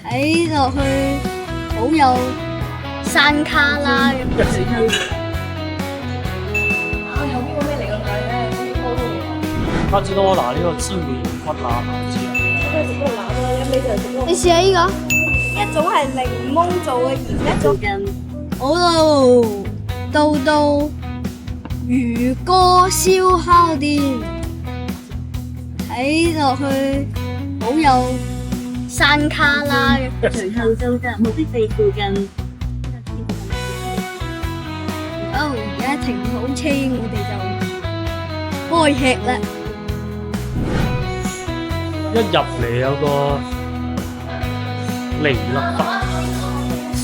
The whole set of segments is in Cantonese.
睇落去好有山卡拉咁樣。有邊個咩嚟㗎佢咧？卡士多拿呢個椒鹽骨腩唔知啊？食嗰個腩啦，一味就係食嗰個。你試下呢個，一種係檸檬做嘅鹽，一種好咯，到漁歌燒烤店，睇落去好有山卡拉嘅。隨後到達目的地附近。好，而家停好車，我哋就開吃啦。一入嚟有個尼勒特，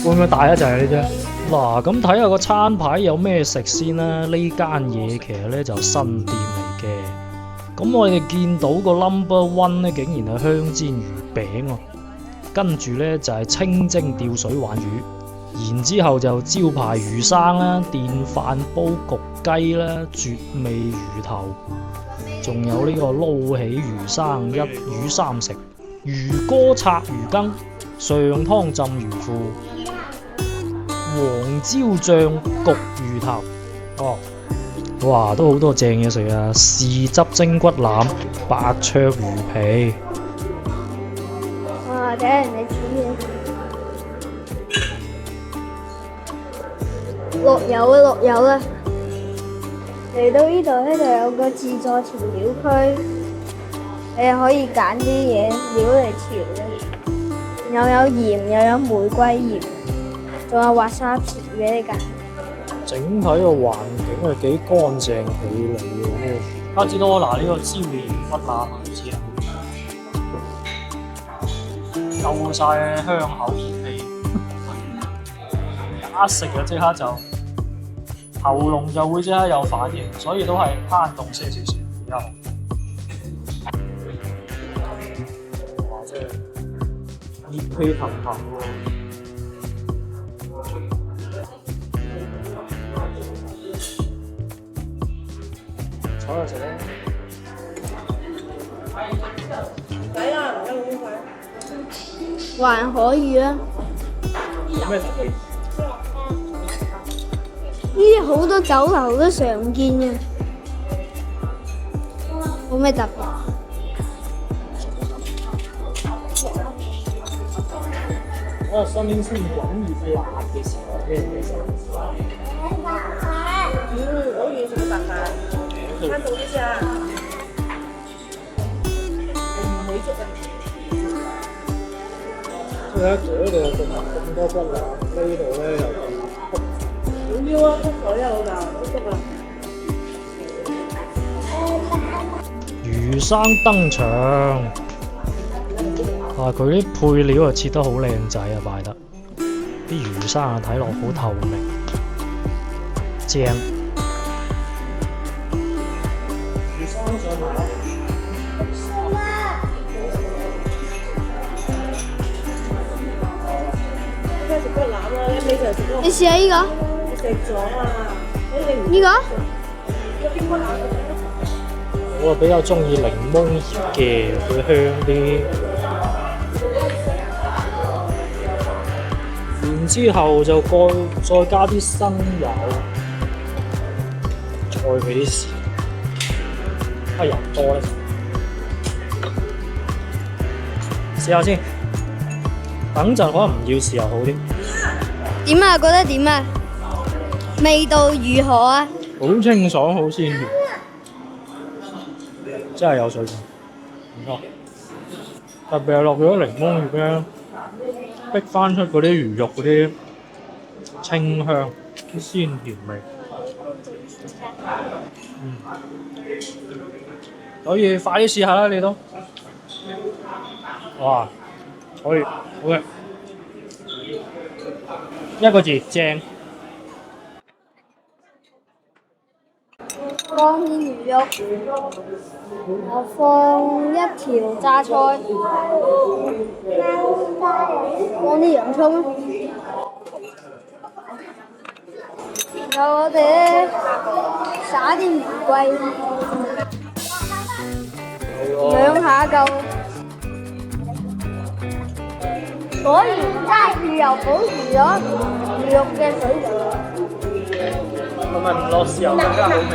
會唔會大一陣呢啫？嗱，咁睇下個餐牌有咩食先啦。呢間嘢其實咧就新店嚟嘅。咁我哋見到個 No.1咧，竟然係香煎魚餅喎。跟住咧就係清蒸吊水鯇魚，然之後就招牌魚生啦、電飯煲焗雞啦、絕味魚頭，仲有呢個撈起魚生一魚三食、魚哥拆魚羹、上湯浸魚腐、黃椒醬焗魚頭。哦，哇，都好多正嘢食啊！豉汁蒸骨腩、白灼魚皮。哇！睇下人哋煮嘢，落油啊落油啦！嚟到呢度咧就有個自助調料區，你又可以揀啲嘢料嚟調嘅，又有鹽又有玫瑰鹽，仲有滑沙皮俾你揀。整體個環境係幾乾淨企理嘅。卡士多拿呢個椒鹽骨腩唔知啊？夠晒香口熱氣，一食就即刻就喉嚨就會即刻有反應，所以都係攤凍些少少比較好。哇！真係熱氣騰騰喎。坐下食啦。抵啊！唔得咁快。還可以啦，有咩特別？呢啲好多酒樓都常見嘅，冇咩特別。新鮮滾熱辣嘅時候，咩嘢食？我願意食白飯，攤凍啲先啊！唔會粥啊！即係嗰度咁多骨腩，呢度咧又唔要啊，粥水啊老豆，粥啊！魚生登場，佢啲配料啊切得好靚仔啊，擺得啲魚生啊睇落好透明，正。魚生上埋。食骨腩啦，一味就係食嗰個。你試下呢個？你食咗啊？呢個？邊骨腩？我啊比較中意檸檬葉嘅，佢香啲。然之後就再加啲生油，再俾啲豉油，油多咧。試下先，等陣可能唔要豉油好啲。點啊？覺得點啊？味道如何啊？好清爽，好鮮甜，真係有水分，唔錯。特別係落咗檸檬葉咧，逼翻出嗰啲魚肉嗰啲清香、鮮甜味。所以快啲試下啦，你都。哇！可以，好嘅。一個字，正。光鮮魚肉，我放一條榨菜，放啲洋葱，然後我哋咧灑啲玫瑰，兩下夠。果然齋豉油保持咗魚肉嘅水準。係咪唔落豉油更加好味？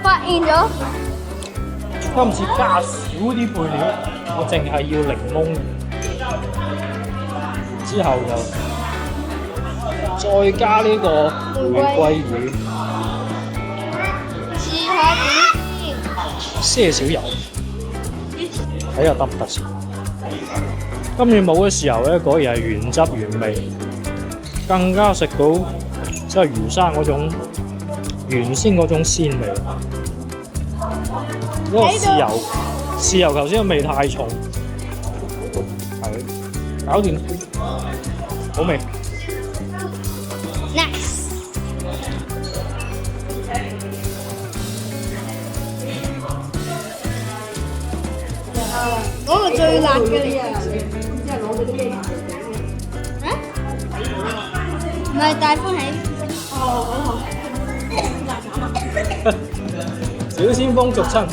發現咗，今次加少啲配料，我淨係要檸檬，之後就再加呢個玫瑰魚，試下點先。些少油，睇下得唔得先。今次冇嘅豉油咧，果然係原汁原味，更加食到即係魚生嗰種原先嗰種鮮味。嗰個豉油頭先個味太重，係搞掂，好味。Nice。嗰個最辣嘅你即係攞嗰啲咩顏色嘅？啊？唔係大歡喜。小鮮風俗親，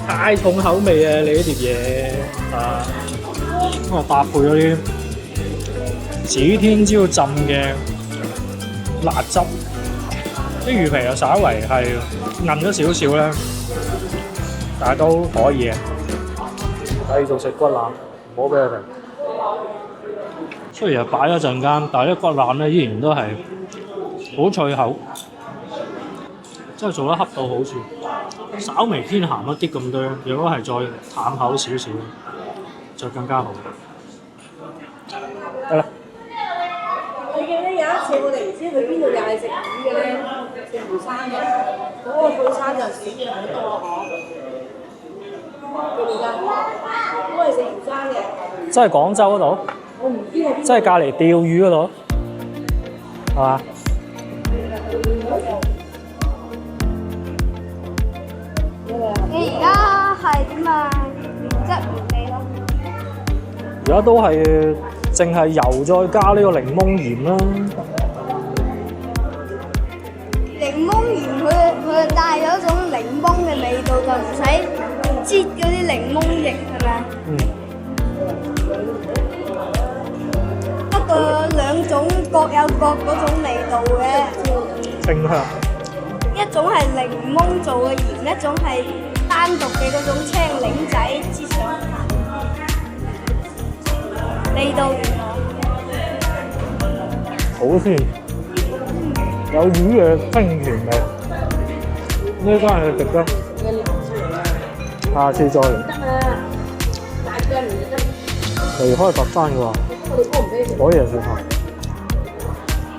太重口味啊！你呢碟嘢啊，咁啊搭配咗啲指天椒浸嘅辣汁，啲魚皮又稍為係韌咗少少咧，但係都可以嘅。繼續食骨腩，唔好俾佢停。雖然係擺咗陣間，但係啲骨腩咧依然都係好脆口。真係做得恰到好處，稍微偏鹹一啲咁多，如果係再淡口少少，就更加好。得啦。我記得有一次我哋唔知去邊度又係食魚嘅咧，食魚生嘅，嗰個套餐就少嘢好多嗬。記唔記得？都係食魚生嘅。即係廣州嗰度，我唔知係邊度。即係隔離釣魚嗰度，係嘛？你而家係點啊？原汁原味咯。而家都係淨係油再加呢個檸檬鹽啦。檸檬鹽佢帶咗一種檸檬嘅味道，就唔使擠嗰啲檸檬液係咪？嗯。不過兩種各有各嗰種味道嘅。清香。一種係檸檬做嘅鹽，一種係單獨嘅嗰種青檸仔之上味道如何？好鮮，有魚嘅清甜味。呢間係值得，下次再嚟。離開佛山嘅話，可以食下。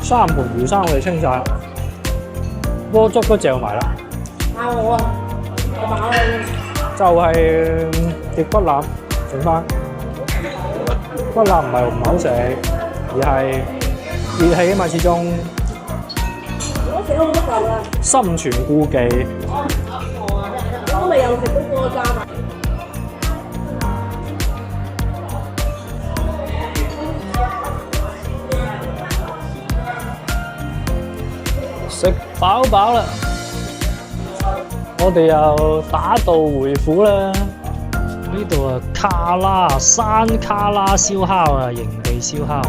三盤魚生我哋清晒啦，鍋粥都嚼埋啦。啱我啊！我飽啦。就係碟骨腩，剩翻骨腩唔係唔好食，而係熱氣啊嘛，始終我食咗好多嚿啦，心存顧忌。我未有食到嗰個炸埋。食飽飽啦，我哋又打道回府啦。呢度啊，山卡拉燒烤啊，營地燒烤。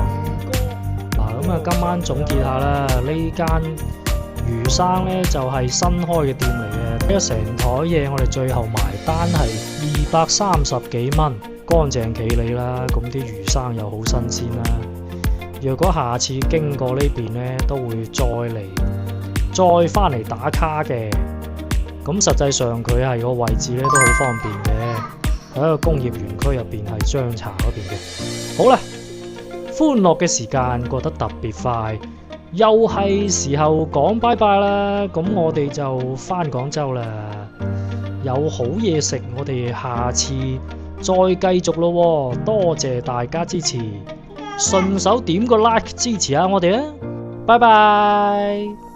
嗱，咁啊，今晚總結下啦，呢間魚生咧就係新開嘅店嚟嘅，睇咗成台嘢，我哋最後埋單係230幾蚊，乾淨企理啦。咁啲魚生又好新鮮啦。若果下次經過呢邊咧，都會再翻嚟打卡嘅。咁實際上佢係個位置咧都好方便嘅，喺一個工業園區入邊，係張茶嗰邊嘅。好啦，歡樂嘅時間過得特別快，又係時候講拜拜啦。咁我哋就翻廣州啦，有好嘢食，我哋下次再繼續咯。多謝大家支持，順手點個 like 支持下我哋啦。拜拜。